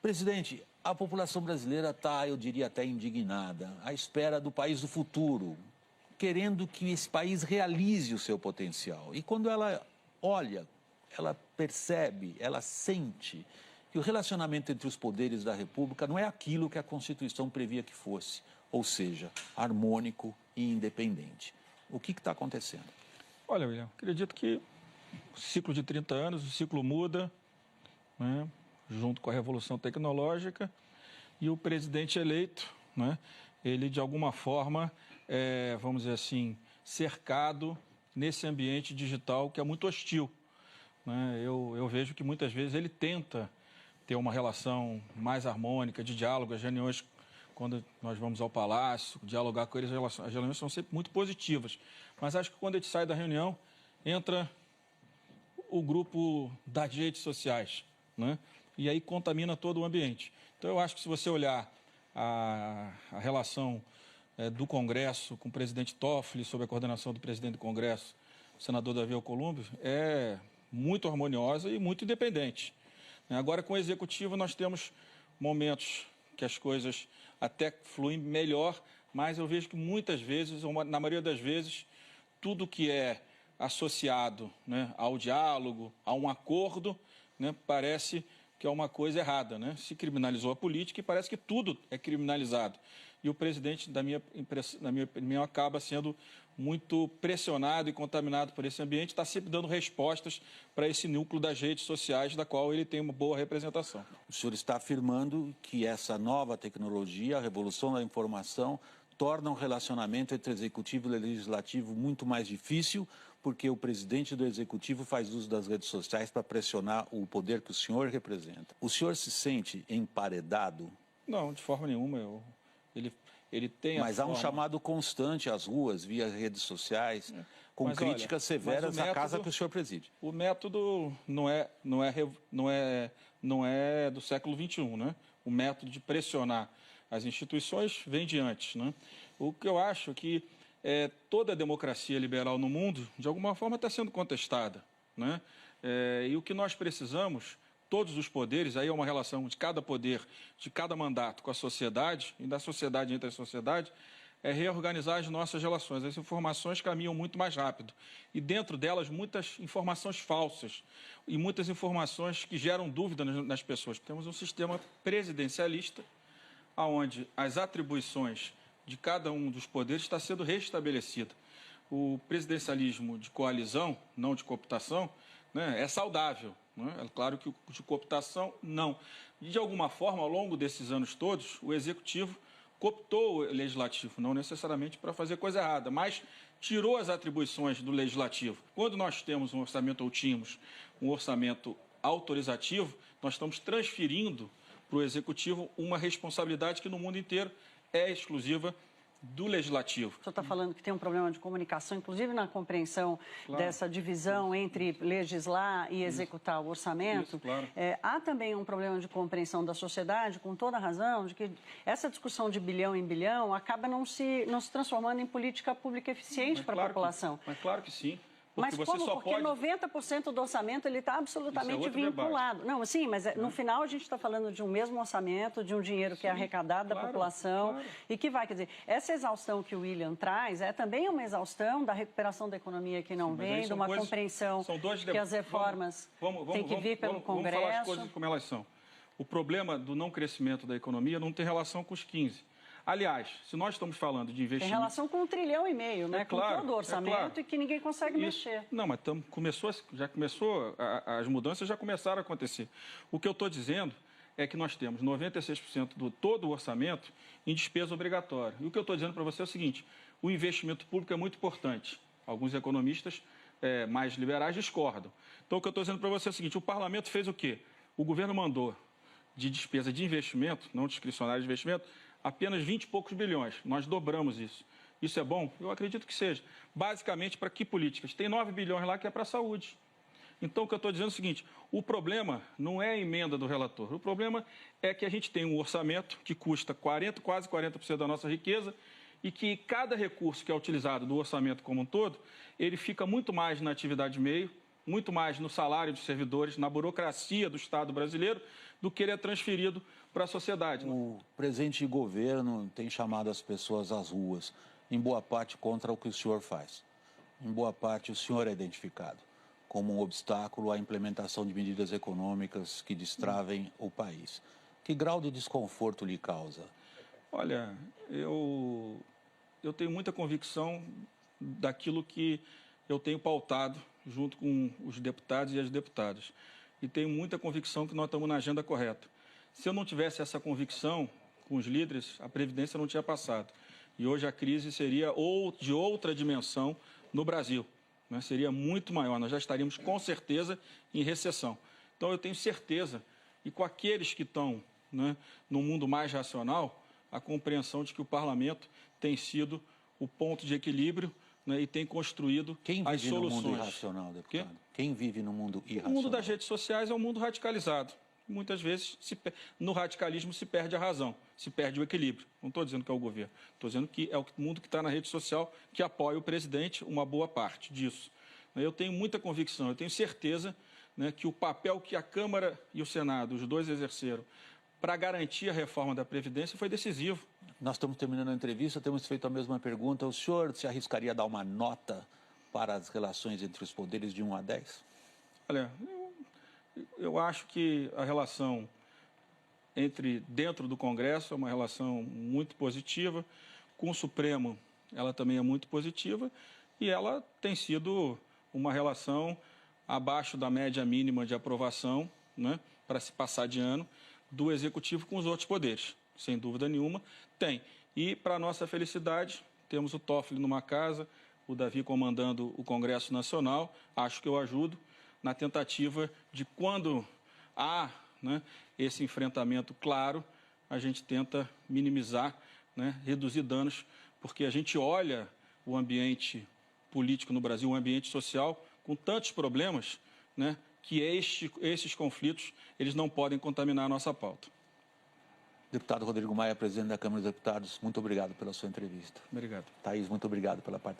Presidente, a população brasileira está, eu diria até indignada, à espera do país do futuro, querendo que esse país realize o seu potencial. E quando ela olha, ela percebe, ela sente que o relacionamento entre os poderes da República não é aquilo que a Constituição previa que fosse, ou seja, harmônico e independente. O que está acontecendo? Olha, William, acredito que o ciclo de 30 anos, o ciclo muda, né, junto com a Revolução Tecnológica, e o presidente eleito, né, ele de alguma forma, vamos dizer assim, cercado nesse ambiente digital que é muito hostil. Né? Eu vejo que muitas vezes ele tenta ter uma relação mais harmônica, de diálogo, as reuniões, quando nós vamos ao Palácio, dialogar com eles, as reuniões são sempre muito positivas. Mas acho que quando a gente sai da reunião, entra o grupo das redes sociais, né? E aí contamina todo o ambiente. Então, eu acho que se você olhar a relação do Congresso com o presidente Toffoli, sob a coordenação do presidente do Congresso, o senador Davi Alcolumbre, é muito harmoniosa e muito independente. Agora, com o Executivo, nós temos momentos que as coisas até fluem melhor, mas eu vejo que muitas vezes, ou na maioria das vezes, tudo que é associado, né, ao diálogo, a um acordo, né, parece que é uma coisa errada, né? Se criminalizou a política e parece que tudo é criminalizado. E o presidente, na minha opinião, acaba sendo muito pressionado e contaminado por esse ambiente, está sempre dando respostas para esse núcleo das redes sociais, da qual ele tem uma boa representação. O senhor está afirmando que essa nova tecnologia, a revolução da informação, torna o relacionamento entre executivo e legislativo muito mais difícil, porque o presidente do executivo faz uso das redes sociais para pressionar o poder que o senhor representa. O senhor se sente emparedado? Não, de forma nenhuma. Ele tem Mas há um chamado constante às ruas, via redes sociais, com mas, críticas severas à casa que o senhor preside. O método não é do século XXI, né? O método de pressionar as instituições vem de antes, né? O que eu acho que toda a democracia liberal no mundo, de alguma forma, está sendo contestada, né? E o que nós precisamos, todos os poderes, aí é uma relação de cada poder, de cada mandato com a sociedade, e da sociedade entre a sociedade, é reorganizar as nossas relações. As informações caminham muito mais rápido. E dentro delas, muitas informações falsas e muitas informações que geram dúvida nas pessoas. Temos um sistema presidencialista, onde as atribuições de cada um dos poderes está sendo restabelecida. O presidencialismo de coalizão, não de cooptação, né, é saudável. Né? É claro que o de cooptação, não. E, de alguma forma, ao longo desses anos todos, o Executivo cooptou o Legislativo, não necessariamente para fazer coisa errada, mas tirou as atribuições do Legislativo. Quando nós temos um orçamento, ou tínhamos um orçamento autorizativo, nós estamos transferindo para o Executivo uma responsabilidade que no mundo inteiro é exclusiva do Legislativo. O senhor está falando que tem um problema de comunicação, inclusive na compreensão dessa divisão entre legislar e executar o orçamento. Claro. Há também um problema de compreensão da sociedade, com toda a razão, de que essa discussão de bilhão em bilhão acaba não se transformando em política pública eficiente para a população. Mas claro que sim. Mas como? Porque 90% do orçamento ele está absolutamente vinculado. Não, sim, mas no final a gente está falando de um mesmo orçamento, de um dinheiro que é arrecadado da população e que vai, quer dizer, essa exaustão que o William traz é também uma exaustão da recuperação da economia que não vem, de uma compreensão que as reformas têm que vir pelo Congresso. Vamos falar as coisas como elas são. O problema do não crescimento da economia não tem relação com os 15. Aliás, se nós estamos falando de investimento... Tem relação com 1,5 trilhão, né? Claro, com todo o orçamento e que ninguém consegue mexer. Não, mas as mudanças já começaram a acontecer. O que eu estou dizendo é que nós temos 96% do todo o orçamento em despesa obrigatória. E o que eu estou dizendo para você é o seguinte, o investimento público é muito importante. Alguns economistas mais liberais discordam. Então, o que eu estou dizendo para você é o seguinte, o parlamento fez o quê? O governo mandou de despesa de investimento, não discricionária de investimento, apenas 20 e poucos bilhões. Nós dobramos isso. Isso é bom? Eu acredito que seja. Basicamente, para que políticas? Tem 9 bilhões lá que é para a saúde. Então, o que eu estou dizendo é o seguinte, o problema não é a emenda do relator. O problema é que a gente tem um orçamento que custa quase 40% da nossa riqueza e que cada recurso que é utilizado do orçamento como um todo, ele fica muito mais na atividade meio, muito mais no salário dos servidores, na burocracia do Estado brasileiro, do que ele é transferido para a sociedade. O presidente de governo tem chamado as pessoas às ruas, em boa parte contra o que o senhor faz. Em boa parte, o senhor é identificado como um obstáculo à implementação de medidas econômicas que destravem o país. Que grau de desconforto lhe causa? Olha, eu tenho muita convicção daquilo que eu tenho pautado junto com os deputados e as deputadas. E tenho muita convicção que nós estamos na agenda correta. Se eu não tivesse essa convicção com os líderes, a Previdência não tinha passado. E hoje a crise seria de outra dimensão no Brasil, né? Seria muito maior. Nós já estaríamos, com certeza, em recessão. Então, eu tenho certeza, e com aqueles que estão, né, no mundo mais racional, a compreensão de que o parlamento tem sido o ponto de equilíbrio, né, e tem construído as soluções. Quem vive no mundo irracional, deputado? Quem vive no mundo irracional? O mundo das redes sociais é um mundo radicalizado. Muitas vezes, no radicalismo, se perde a razão, se perde o equilíbrio. Não estou dizendo que é o governo, estou dizendo que é o mundo que está na rede social que apoia o presidente, uma boa parte disso. Eu tenho muita convicção, eu tenho certeza, né, que o papel que a Câmara e o Senado, os dois exerceram, para garantir a reforma da Previdência foi decisivo. Nós estamos terminando a entrevista, temos feito a mesma pergunta. O senhor se arriscaria a dar uma nota para as relações entre os poderes de 1 a 10? Olha, eu acho que a relação dentro do Congresso é uma relação muito positiva. Com o Supremo, ela também é muito positiva e ela tem sido uma relação abaixo da média mínima de aprovação, né, para se passar de ano, do Executivo com os outros poderes. Sem dúvida nenhuma, tem. E, para nossa felicidade, temos o Toffoli numa casa, o Davi comandando o Congresso Nacional. Acho que eu ajudo na tentativa de, quando há, né, esse enfrentamento claro, a gente tenta minimizar, né, reduzir danos, porque a gente olha o ambiente político no Brasil, o ambiente social, com tantos problemas, né, que esses conflitos eles não podem contaminar a nossa pauta. Deputado Rodrigo Maia, presidente da Câmara dos Deputados, muito obrigado pela sua entrevista. Obrigado. Thaís, muito obrigado pela participação.